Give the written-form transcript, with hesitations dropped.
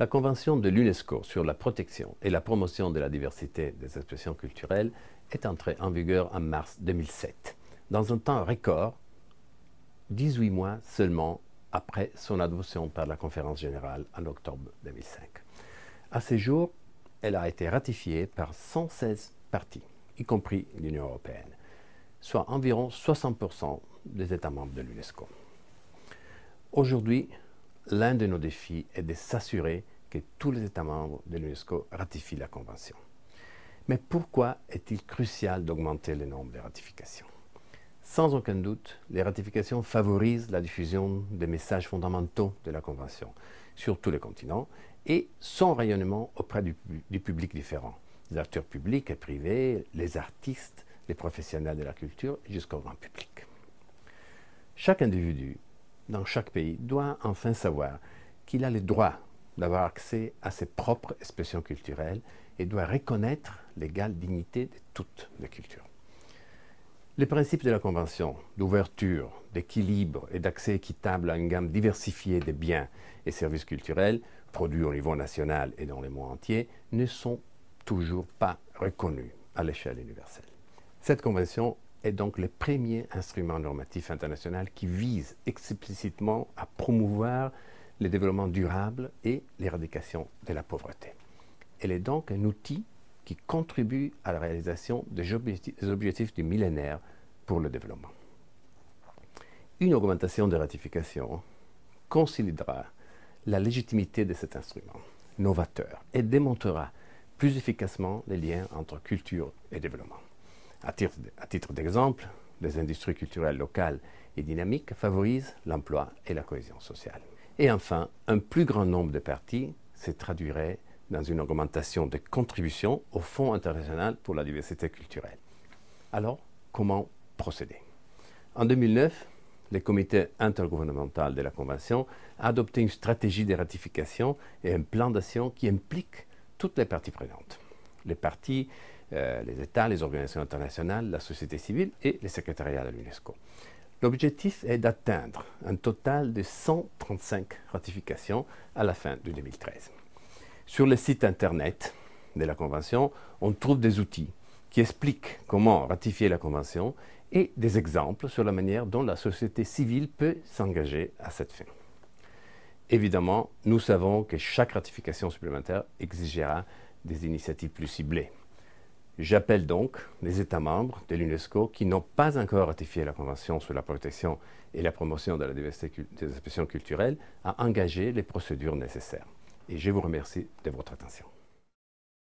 La Convention de l'UNESCO sur la protection et la promotion de la diversité des expressions culturelles est entrée en vigueur en mars 2007, dans un temps record, 18 mois seulement après son adoption par la Conférence générale en octobre 2005. À ce jour, elle a été ratifiée par 116 parties, y compris l'Union européenne, soit environ 60% des États membres de l'UNESCO. Aujourd'hui, l'un de nos défis est de s'assurer que tous les États membres de l'UNESCO ratifient la Convention. Mais pourquoi est-il crucial d'augmenter le nombre de ratifications? Sans aucun doute, les ratifications favorisent la diffusion des messages fondamentaux de la Convention sur tous les continents et son rayonnement auprès du public différent, les acteurs publics et privés, les artistes, les professionnels de la culture jusqu'au grand public. Chaque individu dans chaque pays doit enfin savoir qu'il a le droit d'avoir accès à ses propres expressions culturelles et doit reconnaître l'égale dignité de toutes les cultures. Les principes de la Convention d'ouverture, d'équilibre et d'accès équitable à une gamme diversifiée de biens et services culturels produits au niveau national et dans le monde entier ne sont toujours pas reconnus à l'échelle universelle. Cette Convention est donc le premier instrument normatif international qui vise explicitement à promouvoir le développement durable et l'éradication de la pauvreté. Elle est donc un outil qui contribue à la réalisation des objectifs du millénaire pour le développement. Une augmentation de ratification consolidera la légitimité de cet instrument novateur et démontrera plus efficacement les liens entre culture et développement. À titre d'exemple, les industries culturelles locales et dynamiques favorisent l'emploi et la cohésion sociale. Et enfin, un plus grand nombre de parties se traduirait dans une augmentation des contributions au Fonds international pour la diversité culturelle. Alors, comment procéder? En 2009, le comité intergouvernemental de la Convention a adopté une stratégie de ratification et un plan d'action qui implique toutes les parties prenantes. Les parties, les États, les organisations internationales, la société civile et les secrétariats de l'UNESCO. L'objectif est d'atteindre un total de 135 ratifications à la fin de 2013. Sur le site internet de la Convention, on trouve des outils qui expliquent comment ratifier la Convention et des exemples sur la manière dont la société civile peut s'engager à cette fin. Évidemment, nous savons que chaque ratification supplémentaire exigera des initiatives plus ciblées. J'appelle donc les États membres de l'UNESCO qui n'ont pas encore ratifié la Convention sur la protection et la promotion de la diversité des expressions culturelles à engager les procédures nécessaires. Et je vous remercie de votre attention.